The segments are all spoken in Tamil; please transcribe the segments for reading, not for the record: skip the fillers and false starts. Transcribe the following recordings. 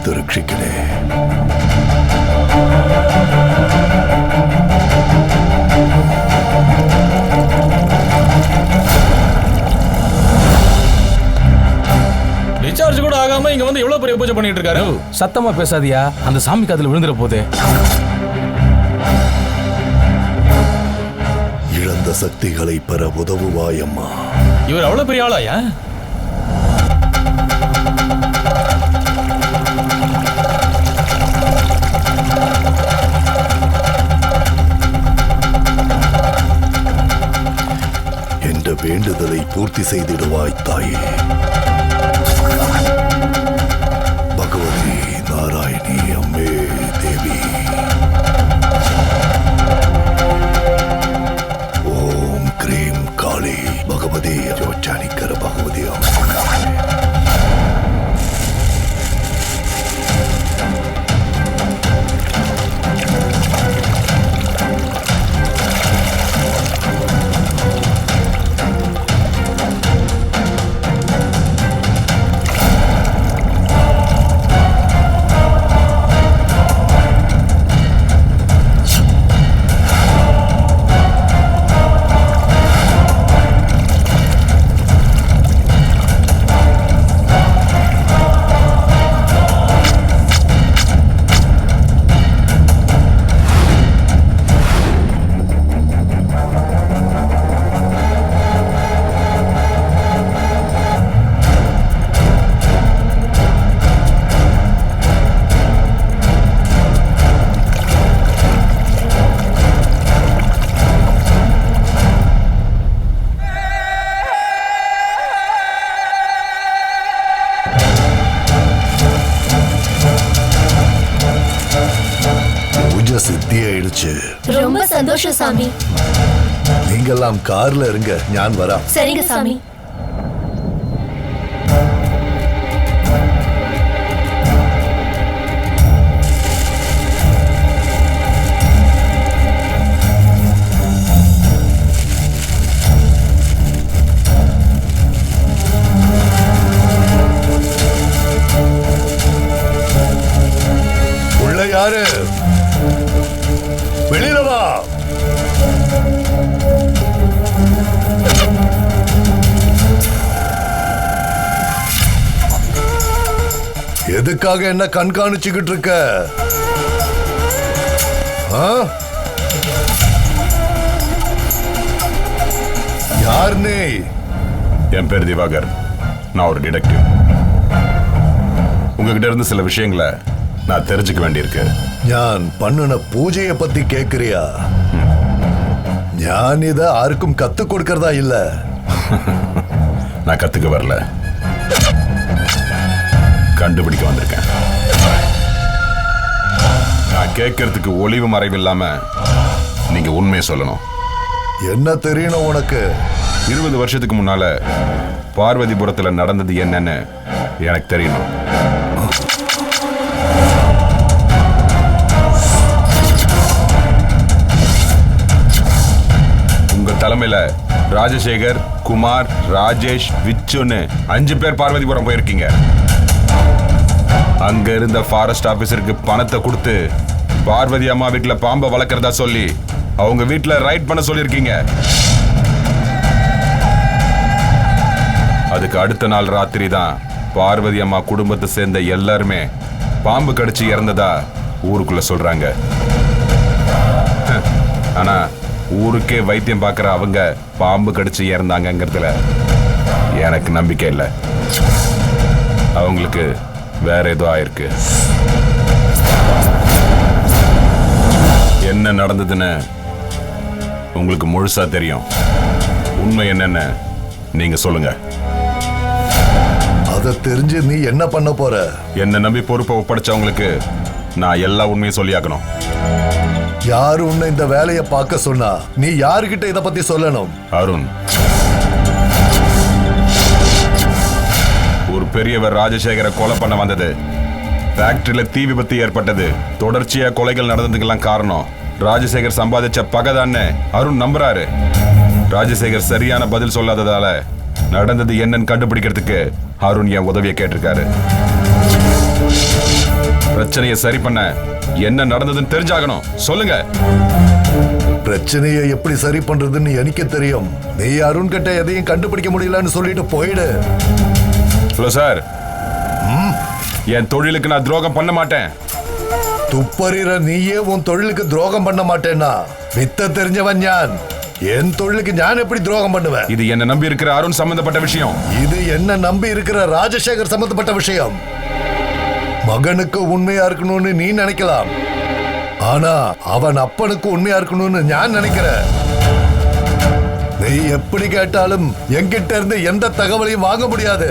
காத்து ரட்சிக்கணே. டிஸ்சார்ஜ் கூட ஆகாம இங்க வந்து எவ்வளவு பெரிய பூஜை பண்ணிட்டு இருக்காரு. சத்தமா பேசாதியா, அந்த சாமி காதுல விழுந்துற போதே. இழந்த சக்திகளை பெற உதவுவாயம்மா. இவர் அவ்வளவு பெரிய ஆளாயா? என்ற வேண்டுதலை பூர்த்தி செய்திடுவாய் தாயே. பகவதி நாராயணி அம்மே தேவி. ஓம் கிரீம் காளி பகவதி ஜோச்சானிக்கர பகவதி அம்மே. சித்தி ஆயிடுச்சு. ரொம்ப சந்தோஷம் சாமி. நீங்கெல்லாம் கார்ல இருங்க, ஞான் வரா. சரிங்க சாமி. உள்ள யாரு? வெளியில வா. எதுக்காக என்ன கண்காணிச்சுக்கிட்டு இருக்க? யார் நீ? என் பேர் திவாகர். நான் ஒரு டிடெக்டிவ். உங்ககிட்ட இருந்து சில விஷயங்களை நான் தெரிஞ்சுக்க வேண்டியிருக்கு. ஞான் பண்ணுன பூஜையை பத்தி கேக்குறியா? ஞான் இத யாருக்கும் கத்து கொடுக்கறதா இல்ல. நான் கத்துக்க வரல, கண்டுபிடிக்க வந்திருக்கேன். நான் கேட்கறதுக்கு ஒளிவு மறைவு இல்லாம நீங்க உண்மையை சொல்லணும். என்ன தெரியணும் உனக்கு? 20 வருஷத்துக்கு முன்னால பார்வதிபுரத்துல நடந்தது என்னன்னு எனக்கு தெரியணும். தலைமையில ராஜசேகர், குமார், ராஜேஷ், விச்சுன்னு 5 பேர் பார்வதிபுரம் போயிருக்கீங்க. அங்க இருந்த ஃபாரஸ்ட் ஆபீசருக்கு பணத்தை கொடுத்து பார்வதி அம்மா வீட்டுல பாம்பை வளர்க்கறதா சொல்லி அவங்க வீட்டுல ரைட் பண்ண சொல்லியிருக்கீங்க. அதுக்கு அடுத்த நாள் ராத்திரி தான் பார்வதி அம்மா குடும்பத்தை சேர்ந்த எல்லாருமே பாம்பு கடிச்சு இறந்ததா ஊருக்குள்ள சொல்றாங்க. ஆனா ஊருக்கே வைத்தியம் பார்க்குற அவங்க பாம்பு கடிச்சு இறந்தாங்கிறதுல எனக்கு நம்பிக்கை இல்லை. அவங்களுக்கு வேற ஏதோ ஆயிருக்கு. என்ன நடந்ததுன்னு உங்களுக்கு முழுசா தெரியும். உண்மை என்னன்னு நீங்க சொல்லுங்க. அதை தெரிஞ்சு நீ என்ன பண்ண போற? என்ன நம்பி பொறுப்பை ஒப்படைச்சவங்களுக்கு நான் எல்லா உண்மையும் சொல்லியாக்கணும். யாரு உன்னை இந்த வேலையை பார்க்க சொன்னா? நீ யாருகிட்ட இத பத்தி சொல்லணும்? அருண். ஒரு பெரியவர் ராஜசேகரை கொலை பண்ண வந்தது. ஃபேக்டரியில தீ விபத்து ஏற்பட்டது. தொடர்ச்சியா கொலைகள் நடந்ததுக்கெல்லாம் காரணம் ராஜசேகர் சம்பாதிச்ச பகைதான்னு அருண் நம்புறாரு. ராஜசேகர் சரியான பதில் சொல்லாததால நடந்தது என்னன்னு கண்டுபிடிக்கிறதுக்கு அருண் என் உதவியை கேட்டிருக்காரு. பிரச்சனையை சரி பண்ண என்ன நடந்ததுன்னு தெரிஞ்சாகணும். சொல்லுங்க. பிரச்சனையை எப்படி சரி பண்றதுன்னு எனக்கு தெரியும். நீ அருண் கிட்ட எதையும் கண்டுபிடிக்க முடியலன்னு சொல்லிட்டு போயிடு. ஹலோ சார், என் தொழிலுக்கு நான் துரோகம் பண்ண மாட்டேன். துப்பறிற நீயே உன் தொழிலுக்கு துரோகம் பண்ண மாட்டேன்னா வித்த தெரிஞ்சவன் ஞான். என் தொழிலுக்கு ஞான் எப்படி துரோகம் பண்ணுவேன்? இது என்ன நம்பி இருக்கிற அருண் சம்பந்தப்பட்ட விஷயம். இது என்ன நம்பி இருக்கிற ராஜசேகர் சம்பந்தப்பட்ட விஷயம். மகனுக்கு உண்மையா இருக்கணும்னு நீ நினைக்கலாம், ஆனா அவன் அப்பனுக்கு உண்மையா இருக்கணும்னு நான் நினைக்கிறேன். நீ எப்படி கேட்டாலும் என்கிட்ட இருந்து எந்த தகவலையும் வாங்க முடியாது.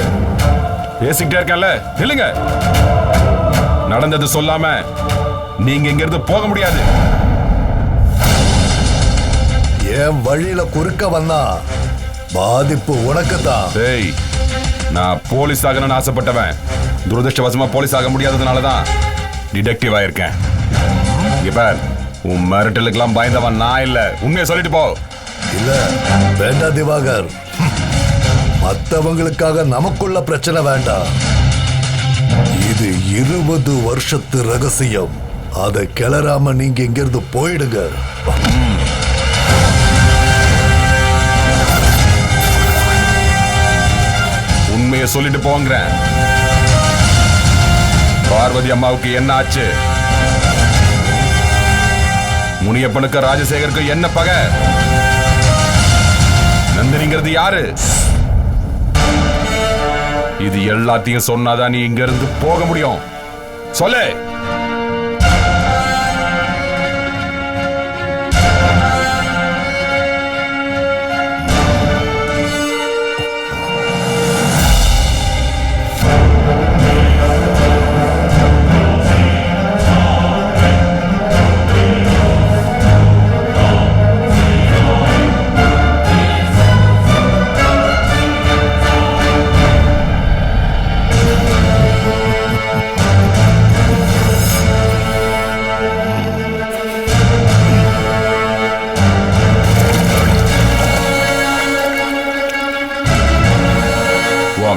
பேசிக்கிட்டே இருக்கல, நில்லுங்க. நடந்தது சொல்லாம நீங்க இங்க இருந்து போக முடியாது. என் வழியில குறுக்க வந்தா பாதிப்பு உனக்கு தான். டேய், நான் போலீஸ் ஆகணும்னு ஆசைப்பட்டவன். துரதிருஷ்டவசமா போலீஸ் ஆக முடியாததுனாலதான் டிடெக்டிவ் ஆயிருக்கேன். இங்க பார், உன் மிரட்டலுக்கெல்லாம் பயந்தவன் நான் இல்ல. உண்மையை சொல்லிட்டு போ. இல்ல வேண்டாம் திவாகர், மத்தவங்களுக்காக நமக்குள்ள பிரச்சனை வேண்டாம். இது 20 வருஷத்து ரகசியம். அதை கிளறாம நீங்க இங்கிருந்து போயிடுங்க. உண்மையை சொல்லிட்டு போங்கிறேன். பார்வதி அம்மாவுக்கு என்ன ஆச்சு? முனியப்பனுக்கு ராஜசேகருக்கு என்ன பகை? நந்தினிங்கிறது யாரு? இது எல்லாத்தையும் சொன்னாதான் நீ இங்க இருந்து போக முடியும். சொல்லு.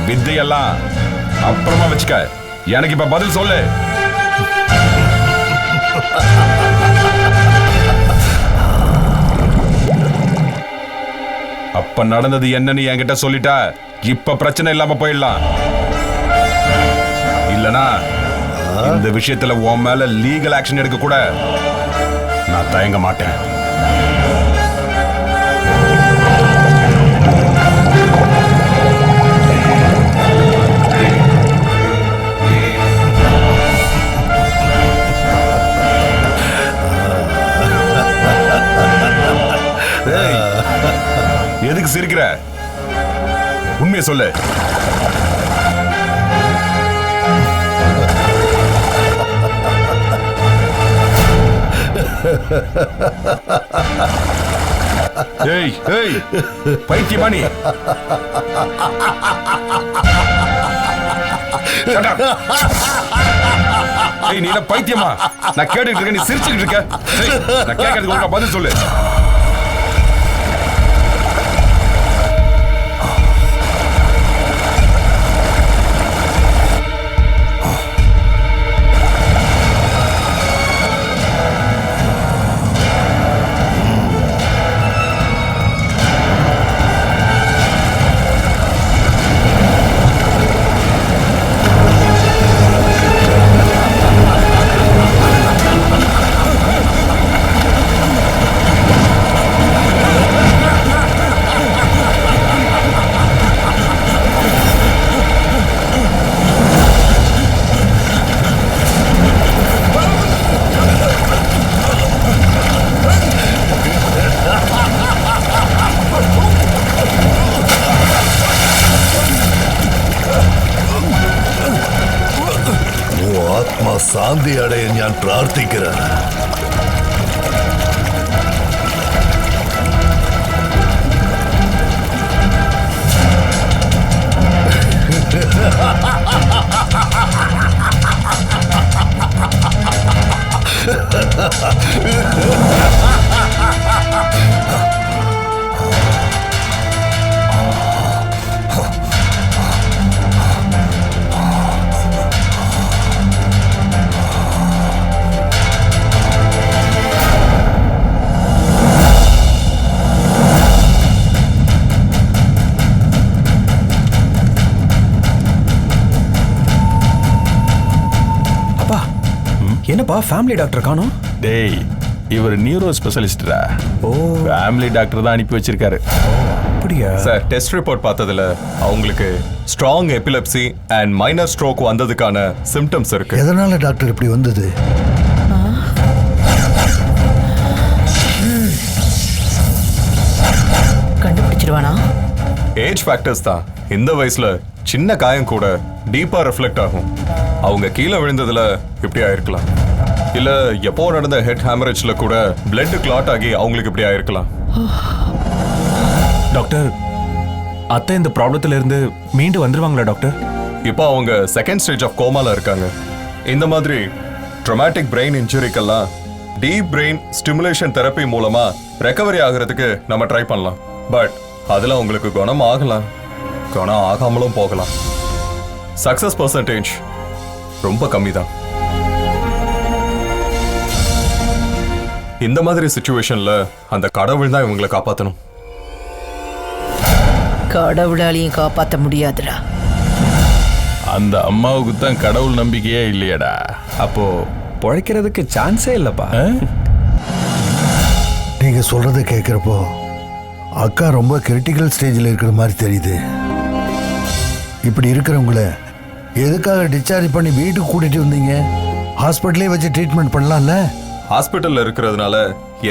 வித்தையெல்லாம் அப்புறமா வச்சுக்க. எனக்கு இப்ப பதில் சொல்லு. அப்ப நடந்தது என்னன்னு என்கிட்ட சொல்லிட்டா இப்ப பிரச்சனை இல்லாம போயிடலாம். இல்லனா இந்த விஷயத்துல உன் மேல லீகல் ஆக்ஷன் எடுக்க கூட நான் தயங்க மாட்டேன். எதுக்கு சிரிக்கிற? உண்மையை சொல்லு. ஏய் ஏய், பைத்தியமா நீ? ஏய், நீ பைத்தியமா? நான் கேட்டுட்டு இருக்கேன், நீ சிரிச்சுக்கிட்டு இருக்க. நான் கேட்கறதுக்கு ஒழுங்கா பதில் சொல்லு. ആത്മാ ശാന്തി അടയാൻ ഞാൻ പ്രാർത്ഥിக்கிறேன். என்னப்பா ஃபேமிலி டாக்டர் காணோம்? டேய் இவர் நியூரோ ஸ்பெஷலிஸ்டா. ஓ ஃபேமிலி டாக்டர் தான் அனுப்பி வச்சிருக்காரு. அப்படியா? சார் டெஸ்ட் ரிப்போர்ட் பார்த்ததுல அவங்களுக்கு strong epilepsy and minor stroke வந்ததுக்கான சிம்டம்ஸ் இருக்கு. எதனால டாக்டர் இப்படி வந்தது? கண்டுபிடிச்சிருவானா? ஏஜ் ஃபேக்டர்ஸ் தான். இந்த வயசுல சின்ன காயம் கூட டீப்பா ரிஃப்ளெக்ட் ஆகும். அவங்க கீழே விழுந்ததுல இப்படி ஆயிருக்கலாம். இல்ல எப்போ நடந்த ஹெட் ஹேமரேஜ்ல கூட பிளட் கிளாட் ஆகி அவங்களுக்கு இப்படி ஆயிருக்கலாம். டாக்டர், அத்தை இந்த ப்ராப்ளத்துல இருந்து மீண்டு வந்துருவாங்களா டாக்டர்? இப்போ அவங்க செகண்ட் ஸ்டேஜ் ஆஃப் கோமால இருக்காங்க. இந்த மாதிரி ட்ரமாட்டிக் பிரெயின் இன்ஜுரிக்கெல்லாம் டீப் பிரெயின் ஸ்டிமுலேஷன் தெரப்பி மூலமா ரெக்கவரி ஆகிறதுக்கு நம்ம ட்ரை பண்ணலாம். பட் அதுல உங்களுக்கு குணம் ஆகலாம், குணம் ஆகாமலும் போகலாம். சக்சஸ் பர்சன்டேஜ் ரொம்ப கம்மி தான். இந்த மாதிரி சிச்சுவேஷன்ல அந்த கடவுள் தான் இவங்களை காப்பாற்றணும். கடவுளாலையும் காப்பாற்ற முடியாதுடா. அந்த அம்மாவுக்கு தான் கடவுள் நம்பிக்கையே இல்லையடா. அப்போ பொழைக்கிறதுக்கு சான்ஸே இல்லப்பா. நீங்க சொல்றதை கேட்கிறப்போ அக்கா ரொம்ப கிரிட்டிக்கல் ஸ்டேஜில் இருக்கிற மாதிரி தெரியுது. இப்படி இருக்கிறவங்கள எதுக்காக டிஸ்சார்ஜ் பண்ணி வீட்டுக்கு கூட்டிட்டு வந்தீங்க? ஹாஸ்பிட்டலே வச்சு ட்ரீட்மெண்ட் பண்ணலாம்ல? ஹாஸ்பிட்டல்ல இருக்கிறதுனால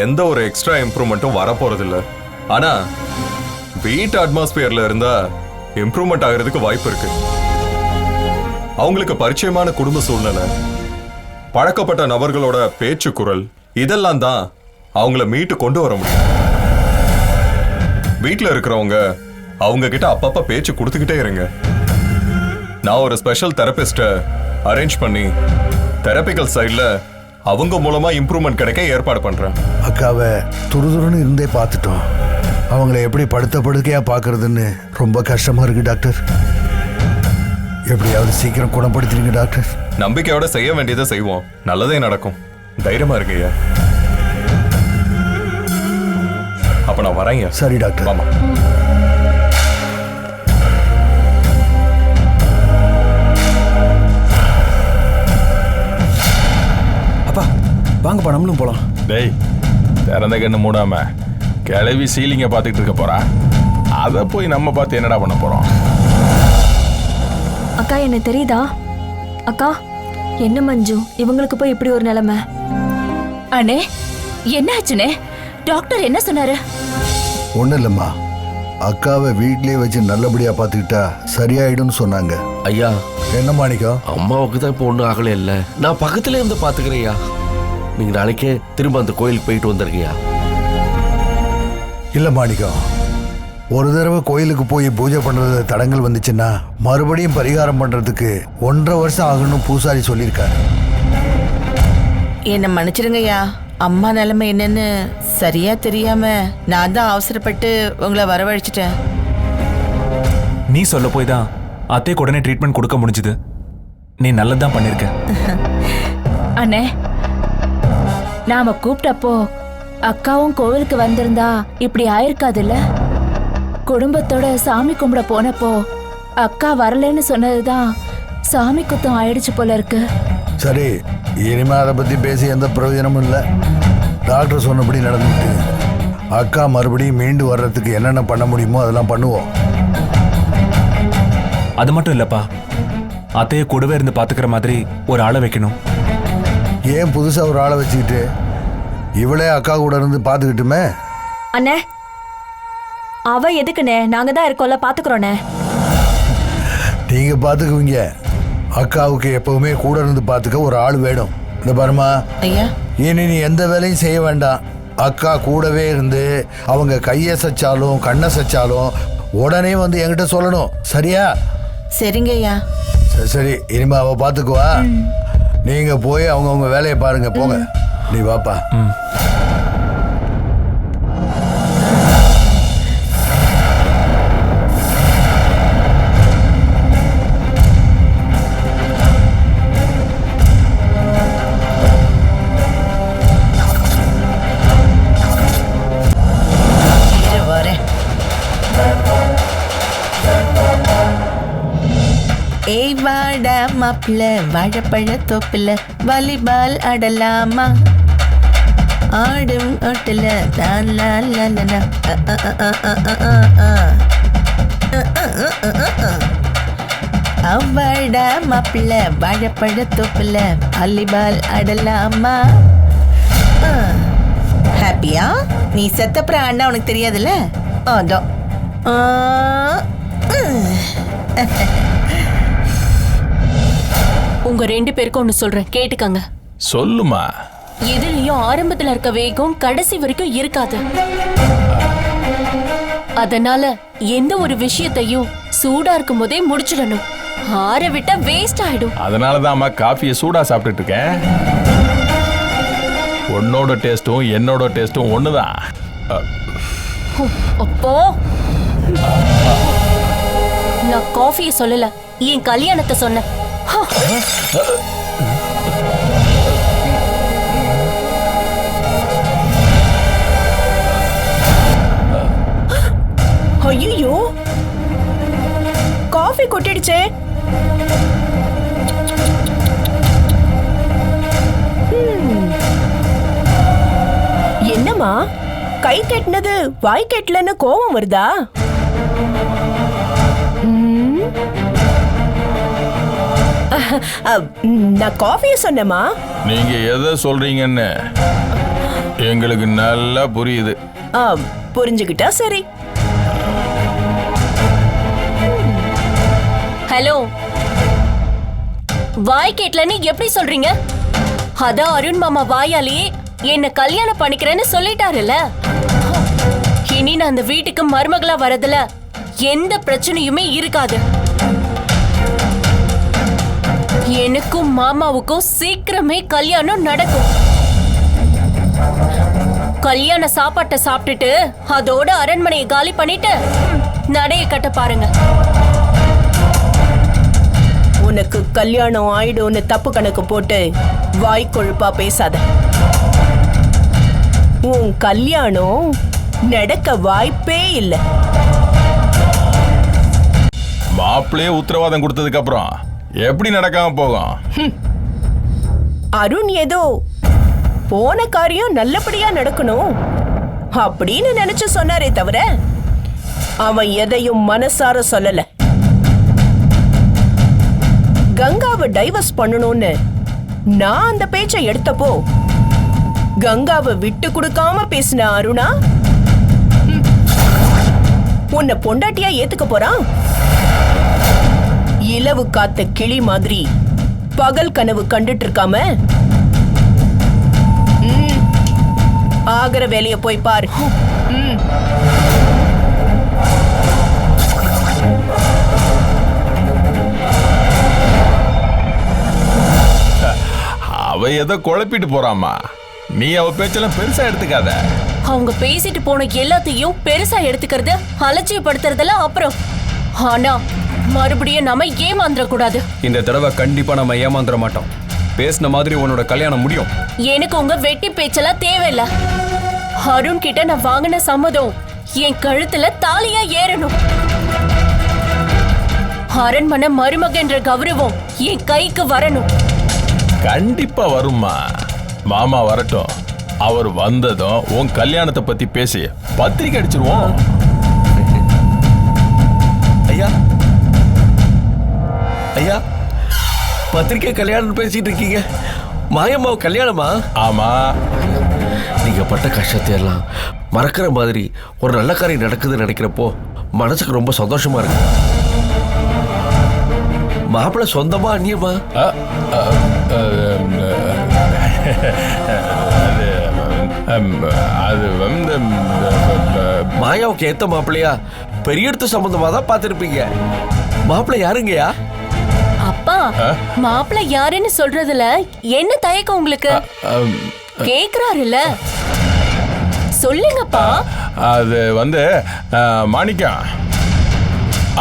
எந்த ஒரு எக்ஸ்ட்ரா இம்ப்ரூவ்மெண்ட்டும் வரப்போறது இல்லை. ஆனா வீட்டு அட்மாஸ்பியர்ல இருந்தா இம்ப்ரூவ்மெண்ட் ஆகிறதுக்கு வாய்ப்பு இருக்கு. அவங்களுக்கு பரிச்சயமான குடும்ப சூழ்நிலை, பழக்கப்பட்ட நபர்களோட பேச்சு குரல், இதெல்லாம் தான் அவங்கள மீட்டு கொண்டு வர முடியும். வீட்டில் இருக்கிறவங்க அவங்க கிட்ட அப்பப்ப பேச்சு கொடுத்துக்கிட்டே இருங்க. நான் ஒரு ஸ்பெஷல் தெரபிஸ்ட்டை அரேஞ்ச் பண்ணி தெரபிக்கல் சைடில் அவங்க மூலமா இம்ப்ரூவ்மெண்ட் கிடைக்க ஏற்பாடு பண்றேன். அக்காவை துருதுருன்னு இருந்தே பார்த்துட்டோம். அவங்கள எப்படி படுத்த படுக்கையா பார்க்கறதுன்னு ரொம்ப கஷ்டமா இருக்கு டாக்டர். எப்படியாவது சீக்கிரம் குணப்படுத்திடுங்க டாக்டர். நம்பிக்கையோட செய்ய வேண்டியதை செய்வோம். நல்லதே நடக்கும். தைரியமா இருங்கய்யா. அப்ப நான் வரேங்க. சரி டாக்டர். ஆமா. அப்பா வாங்கப்பா நம்மளும் போலாம். டேய் திறந்த கண்ணு மூடாம கிளவி சீலிங்க பார்த்துக்கிட்டு இருக்க போறா. அதை போய் நம்ம பார்த்து என்னடா பண்ண போறோம்? அக்கா என்ன தெரியுதா? அக்கா என்ன மஞ்சு இவங்களுக்கு போய் இப்படி ஒரு நிலைமை? அண்ணே என்னாச்சுனே? டாக்டர் என்ன சொன்னாரு? ஒன்றும் இல்லைம்மா, அக்காவை வீட்லயே வச்சு நல்லபடியா பார்த்துக்கிட்டா சரியாயிடும்னு சொன்னாங்க. ஐயா என்ன மாணிக்கம்? அம்மாவுக்கு தான் இப்போ ஒன்றும் ஆகலை இல்லை, நான் பக்கத்துல இருந்து பார்த்துக்கிறேன்யா. நீங்க நாளைக்கே திரும்ப அந்த கோயிலுக்கு போயிட்டு வந்துருங்கய்யா. இல்லை மாணிக்கம், ஒரு தடவை கோயிலுக்கு போய் பூஜை பண்றது தடங்கள் வந்துச்சுன்னா மறுபடியும் பரிகாரம் பண்றதுக்கு 1.5 வருஷம் ஆகணும் பூசாரி சொல்லியிருக்காரு. என்ன மன்னிச்சிடுங்கய்யா. அம்மா நிலைமை என்னன்னு சரியா தெரியாம நான் தான் அவசரப்பட்டு உங்களை வரவழைச்சிட்டேன். நீ சொல்ல போய் தான் அத்தைக்கு உடனே ட்ரீட்மெண்ட் கொடுக்க முடிஞ்சது. நீ நல்லதான் பண்ணிருக்க. அண்ணே நாம கூப்பிட்டப்போ அக்காவும் கோவிலுக்கு வந்திருந்தா இப்படி ஆயிருக்காதுல்ல. குடும்பத்தோட சாமி கும்பிட போனப்போ அக்கா வரலன்னு சொன்னதுதான் சாமி குத்தம் ஆயிடுச்சு போல இருக்கு. சரி, இனிமே அதை பத்தி பேசி எந்த பிரயோஜனமும் இல்லை. டாக்டர் சொன்னபடி நடந்துட்டு அக்கா மறுபடியும் மீண்டு வர்றதுக்கு என்னென்ன பண்ண முடியுமோ அதெல்லாம் பண்ணுவோம். அது மட்டும் இல்லப்பா, அத்தைய கூடவே இருந்து பாத்துக்கிற மாதிரி ஒரு ஆளை வைக்கணும். ஏன் புதுசா ஒரு ஆளை வச்சுக்கிட்டு இவளே அக்கா கூட இருந்து பார்த்துக்கிட்டுமே? அண்ணே அவ எதுக்குண்ணே? நாங்க தான் இருக்கோம்ல, பாத்துக்கிறோண்ணே. நீங்க பார்த்துக்குவீங்க, அக்காவுக்கு எப்பவுமே கூட இருந்து பார்த்துக்க ஒரு ஆள் வேணும். இந்த பாருமா ஐயா, இனி நீ எந்த வேலையும் செய்ய வேண்டாம். அக்கா கூடவே இருந்து அவங்க கையை சச்சாலும் கண்ணை சச்சாலும் உடனே வந்து என்கிட்ட சொல்லணும், சரியா? சரிங்க ஐயா. சரி, இனிமே அவ பார்த்துக்குவா. நீங்க போய் அவங்கவுங்க வேலையை பாருங்க, போங்க. நீ வாப்பா. ஏய் வாடா மாப்பிள்ள வாழைப்பழ தோப்புல வாலிபால் ஆடலாமா ஆடும் ஓட்டுல அவ்வாடா மாப்பிள்ள வாழைப்பழ தோப்புல வாலிபால் ஆடலாமா. ஹாப்பியா? நீ செத்தப்புறம் அண்ணா உனக்கு தெரியாதுல்ல? அதான் உங்க 2 பேருக்கும் ஒண்ணு சொல்றேன், கேட்டுக்கங்க. சொல்லுமா. எதுலயும் ஆரம்பத்துல இருக்க வேகம் கடைசி வரைக்கும் இருக்காது. அதனால எந்த ஒரு விஷயத்தையும் சூடா இருக்கும் போதே முடிச்சிடணும். ஆற விட்டா வேஸ்ட் ஆயிடும். அதனாலதான் அம்மா காஃபியை சூடா சாப்பிட்டுட்டு இருக்கேன். உன்னோட டேஸ்டும் என்னோட டேஸ்டும் ஒண்ணுதான். அப்போ நான் காஃபியை சொல்லல, என் கல்யாணத்தை சொன்னேன். ஐயோ, காஃபி கொட்டிடுச்சே. என்னம்மா, கை கெட்டினது வாய் கெட்டலன்னு கோவம் வருதா? நான் காஃபிய சொன்னேமா. நீங்க எதை சொல்றீங்கன்னு எங்களுக்கு நல்லா புரியுது. புரிஞ்சுக்கிட்டா சரி. ஹலோ, வாய் கேட்லன்னு எப்படி சொல்றீங்க? அதான் அருண் மாமா வாயாலேயே என்ன கல்யாணம் பண்ணிக்கிறேன்னு சொல்லிட்டாருல்ல. இனி நான் அந்த வீட்டுக்கு மருமகளா வரதுல எந்த பிரச்சனையுமே இருக்காது. எனக்கும் மாமாவுக்கும் சீக்கிரமே கல்யாணம் நடக்கும். கல்யாண சாப்பாட்டை சாப்பிட்டுட்டு அதோட அரண்மனையை காலி பண்ணிட்டு நடைய கட்ட பாருங்க. உனக்கு கல்யாணம் ஆயிடும்னு தப்பு கணக்கு போட்டு வாய் கொழுப்பா பேசாத. உன் கல்யாணம் நடக்க வாய்ப்பே இல்லை. மாப்பிள்ளையே உத்தரவாதம் கொடுத்ததுக்கு அப்புறம் எப்படி நடக்காம போகும்? அருண் ஏதோ போன காரியம் நல்லபடியா நடக்கணும் அப்படின்னு நினைச்சு சொன்னாரே தவிர அவன் எதையும் மனசார சொல்லல. கங்காவை டைவர்ஸ் பண்ணணும்னு நான் அந்த பேச்சை எடுத்தப்போ கங்காவை விட்டு கொடுக்காம பேசின அருணா உன்னை பொண்டாட்டியா ஏத்துக்க போறான். இலவு காத்த கிளி மாதிரி பகல் கனவு கண்டுட்டு இருக்காம ஆகிற வேலைய போய் பாரு. அவ ஏதோ குழப்பிட்டு போறாமா. நீ அவ பேச்செல்லாம் பெருசா எடுத்துக்காத. அவங்க பேசிட்டு போன எல்லாத்தையும் பெருசா எடுத்துக்கிறது, அலட்சியப்படுத்துறதெல்லாம் அப்புறம். ஆனா மறுபடியும் நாம ஏமாந்துட கூடாது. இந்த தடவை கண்டிப்பா நம்ம ஏமாந்துட மாட்டோம். பேசின மாதிரி உன்னோட கல்யாணம் முடியும். எனக்கு உங்க வெட்டி பேச்செல்லாம் தேவையில்ல. அருண் கிட்ட நான் வாங்கின சம்மதம் என் கழுத்துல தாலியா ஏறணும். அரண்மனை மருமகன்ற கௌரவம் என் கைக்கு வரணும். கண்டிப்பா வருமா. மாமா வரட்டும். அவர் வந்ததும் உன் கல்யாணத்தை பத்தி பேசி பத்திரிக்கை அடிச்சிருவோம். ஐயா ஐயா, பத்திரிக்கை கல்யாணம் பேசிட்டு இருக்கீங்க. மாயம்மா கல்யாணமா? ஆமா. நீங்க பட்ட கஷ்டத்தை எல்லாம் மறக்கிற மாதிரி ஒரு நல்ல காரியம் நடக்குதுன்னு நினைக்கிறப்போ மனசுக்கு ரொம்ப சந்தோஷமா இருக்கு. மாப்பிள்ளை சொந்தமா அந்நியமா? அது வந்து மாயாவுக்கு ஏத்த மாப்பிள்ளையா பெரிய இடத்து சம்பந்தமா தான் பார்த்திருப்பீங்க. மாப்பிள்ளை யாருங்கயா? அப்பா, மாப்பிள்ளை யாருன்னு சொல்றதுல என்ன தயக்கம் உங்களுக்கு? கேக்குறாருல்ல, சொல்லுங்கப்பா. அது வந்து மாணிக்கம்.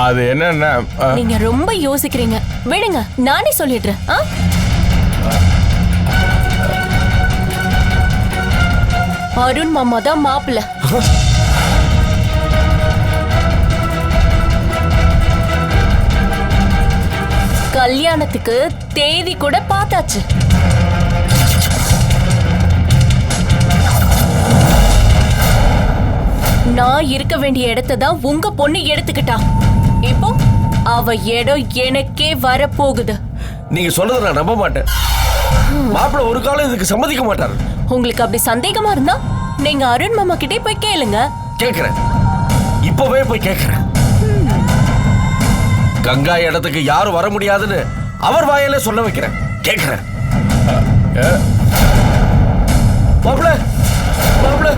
அது என்னன்னா, நீங்க ரொம்ப யோசிக்கிறீங்க. விடுங்க, நானே சொல்லிடுறேன். அருண் மாமா தான் மாப்பிள்ளை. கல்யாணத்துக்கு தேதி கூட பார்த்தாச்சு. நான் இருக்க வேண்டிய இடத்தை தான் உங்க பொண்ணு எடுத்துக்கிட்டா. இப்போ அவ இடம் எனக்கே வரப்போகுது. நீங்க சொல்றத நான் நம்ப மாட்டேன். மாப்பிள்ள ஒரு காலம் இதுக்கு சம்மதிக்க மாட்டாரு. உங்களுக்கு அப்படி சந்தேகமா இருந்தா நீங்க அருண் மாமா கிட்டே போய் கேளுங்க. கேக்குறேன், இப்பவே போய் கேக்குறேன். கங்கா இடத்துக்கு யாரும் வர முடியாதுன்னு அவர் வாயில சொல்ல வைக்கிறேன். கேக்குறேன். மாப்பிள்ள மாப்பிள்ள